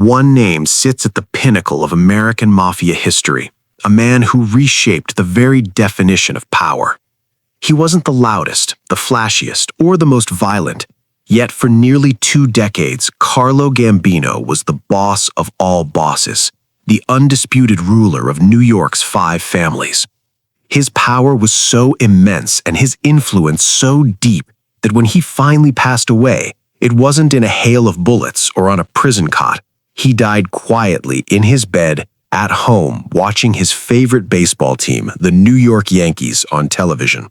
one name sits at the pinnacle of American mafia history, a man who reshaped the very definition of power. He wasn't the loudest, the flashiest, or the most violent, yet for nearly 2 decades, Carlo Gambino was the boss of all bosses, the undisputed ruler of New York's 5 families. His power was so immense and his influence so deep that when he finally passed away, it wasn't in a hail of bullets or on a prison cot. He died quietly in his bed at home watching his favorite baseball team, the New York Yankees, on television.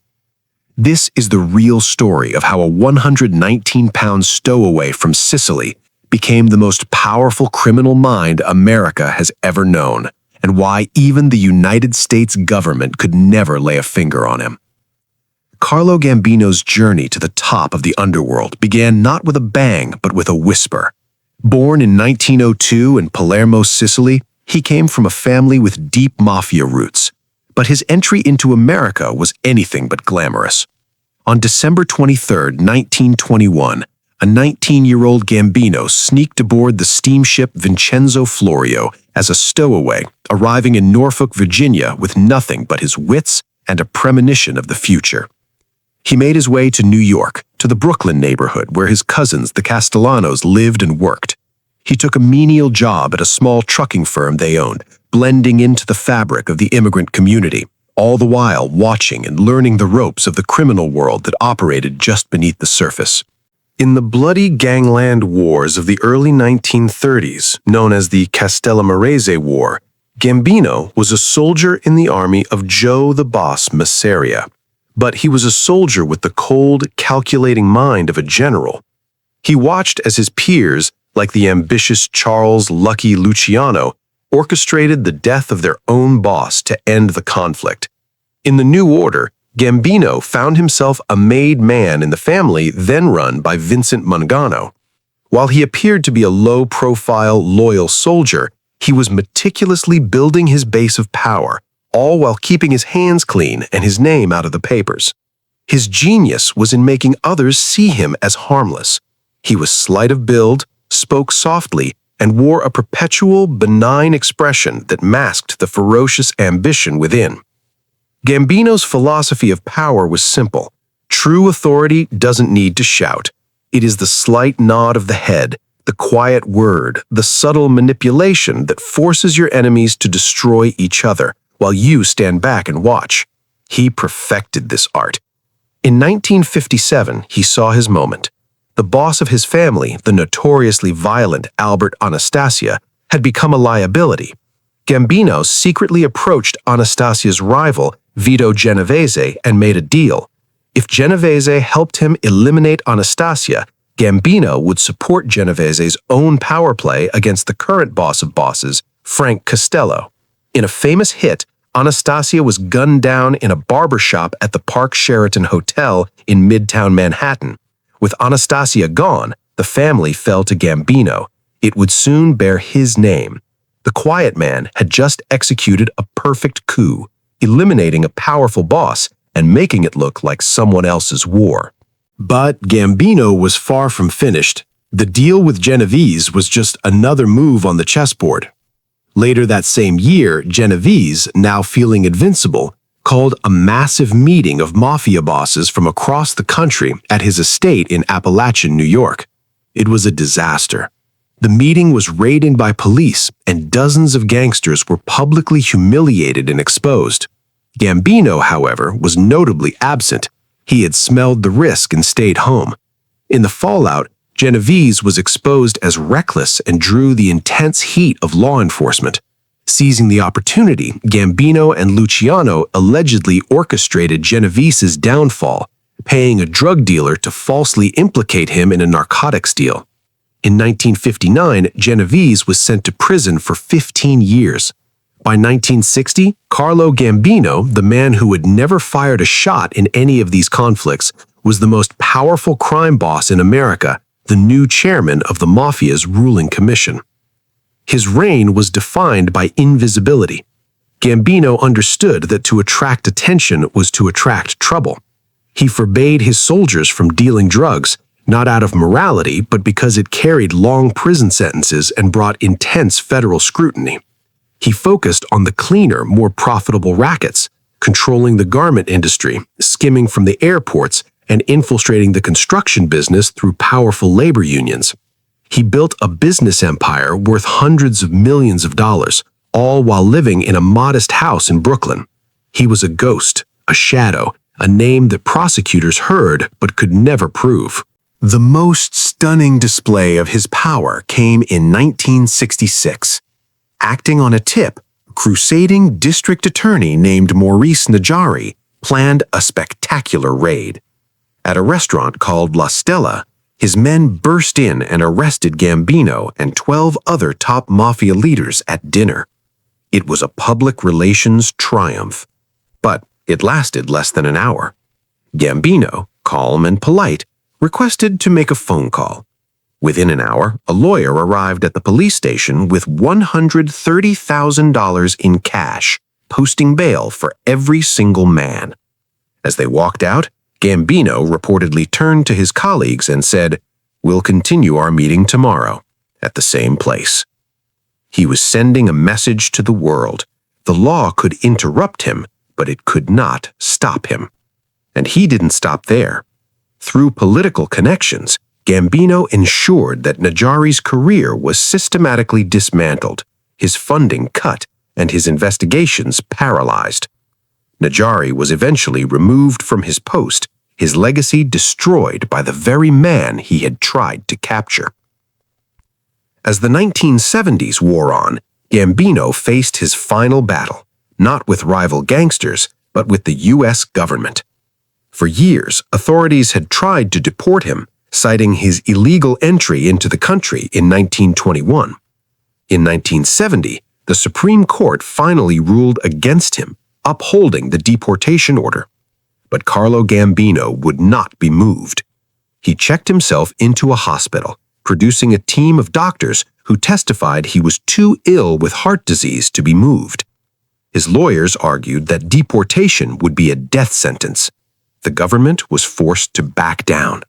This is the real story of how a 119-pound stowaway from Sicily became the most powerful criminal mind America has ever known, and why even the United States government could never lay a finger on him. Carlo Gambino's journey to the top of the underworld began not with a bang, but with a whisper. Born in 1902 in Palermo, Sicily, he came from a family with deep mafia roots, but his entry into America was anything but glamorous. On December 23, 1921, a 19-year-old Gambino sneaked aboard the steamship Vincenzo Florio as a stowaway, arriving in Norfolk, Virginia with nothing but his wits and a premonition of the future. He made his way to New York, to the Brooklyn neighborhood where his cousins, the Castellanos, lived and worked. He took a menial job at a small trucking firm they owned, blending into the fabric of the immigrant community, all the while watching and learning the ropes of the criminal world that operated just beneath the surface. In the bloody gangland wars of the early 1930s, known as the Castellamarese War, Gambino was a soldier in the army of Joe the Boss Masseria. But he was a soldier with the cold, calculating mind of a general. He watched as his peers, like the ambitious Charles Lucky Luciano, orchestrated the death of their own boss to end the conflict. In the new order, Gambino found himself a made man in the family then run by Vincent Mangano. While he appeared to be a low-profile, loyal soldier, he was meticulously building his base of power, all while keeping his hands clean and his name out of the papers. His genius was in making others see him as harmless. He was slight of build, spoke softly, and wore a perpetual, benign expression that masked the ferocious ambition within. Gambino's philosophy of power was simple. True authority doesn't need to shout. It is the slight nod of the head, the quiet word, the subtle manipulation that forces your enemies to destroy each other, while you stand back and watch. He perfected this art. In 1957, he saw his moment. The boss of his family, the notoriously violent Albert Anastasia, had become a liability. Gambino secretly approached Anastasia's rival, Vito Genovese, and made a deal. If Genovese helped him eliminate Anastasia, Gambino would support Genovese's own power play against the current boss of bosses, Frank Costello. In a famous hit, Anastasia was gunned down in a barbershop at the Park Sheraton Hotel in Midtown Manhattan. With Anastasia gone, the family fell to Gambino. It would soon bear his name. The quiet man had just executed a perfect coup, eliminating a powerful boss and making it look like someone else's war. But Gambino was far from finished. The deal with Genovese was just another move on the chessboard. Later that same year, Genovese, now feeling invincible, called a massive meeting of mafia bosses from across the country at his estate in Appalachian, New York. It was a disaster. The meeting was raided by police, and dozens of gangsters were publicly humiliated and exposed. Gambino, however, was notably absent. He had smelled the risk and stayed home. In the fallout, Genovese was exposed as reckless and drew the intense heat of law enforcement. Seizing the opportunity, Gambino and Luciano allegedly orchestrated Genovese's downfall, paying a drug dealer to falsely implicate him in a narcotics deal. In 1959, Genovese was sent to prison for 15 years. By 1960, Carlo Gambino, the man who had never fired a shot in any of these conflicts, was the most powerful crime boss in America, the new chairman of the Mafia's ruling commission. His reign was defined by invisibility. Gambino understood that to attract attention was to attract trouble. He forbade his soldiers from dealing drugs, not out of morality, but because it carried long prison sentences and brought intense federal scrutiny. He focused on the cleaner, more profitable rackets, controlling the garment industry, skimming from the airports, and infiltrating the construction business through powerful labor unions. He built a business empire worth hundreds of millions of dollars, all while living in a modest house in Brooklyn. He was a ghost, a shadow, a name that prosecutors heard but could never prove. The most stunning display of his power came in 1966. Acting on a tip, a crusading district attorney named Maurice Najari planned a spectacular raid. At a restaurant called La Stella, his men burst in and arrested Gambino and 12 other top mafia leaders at dinner. It was a public relations triumph. But it lasted less than an hour. Gambino, calm and polite, requested to make a phone call. Within an hour, a lawyer arrived at the police station with $130,000 in cash, posting bail for every single man. As they walked out, Gambino reportedly turned to his colleagues and said, "We'll continue our meeting tomorrow, at the same place." He was sending a message to the world. The law could interrupt him, but it could not stop him. And he didn't stop there. Through political connections, Gambino ensured that Najari's career was systematically dismantled, his funding cut, and his investigations paralyzed. Najari was eventually removed from his post, his legacy destroyed by the very man he had tried to capture. As the 1970s wore on, Gambino faced his final battle, not with rival gangsters, but with the U.S. government. For years, authorities had tried to deport him, citing his illegal entry into the country in 1921. In 1970, the Supreme Court finally ruled against him, upholding the deportation order. But Carlo Gambino would not be moved. He checked himself into a hospital, producing a team of doctors who testified he was too ill with heart disease to be moved. His lawyers argued that deportation would be a death sentence. The government was forced to back down.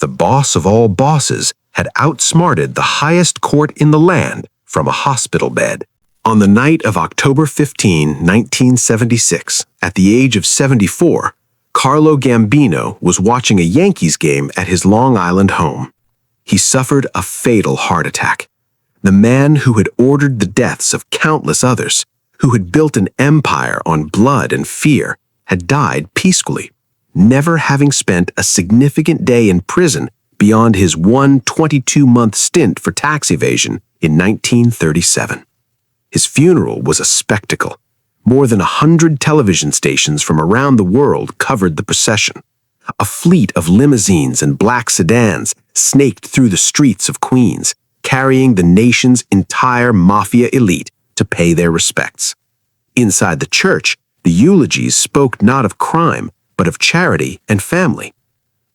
The boss of all bosses had outsmarted the highest court in the land from a hospital bed. On the night of October 15, 1976, at the age of 74, Carlo Gambino was watching a Yankees game at his Long Island home. He suffered a fatal heart attack. The man who had ordered the deaths of countless others, who had built an empire on blood and fear, had died peacefully, never having spent a significant day in prison beyond his 22-month stint for tax evasion in 1937. His funeral was a spectacle. More than 100 television stations from around the world covered the procession. A fleet of limousines and black sedans snaked through the streets of Queens, carrying the nation's entire mafia elite to pay their respects. Inside the church, the eulogies spoke not of crime, but of charity and family.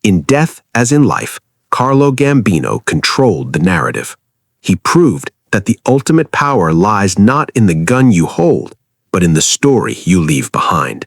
In death as in life, Carlo Gambino controlled the narrative. He proved that the ultimate power lies not in the gun you hold, but in the story you leave behind.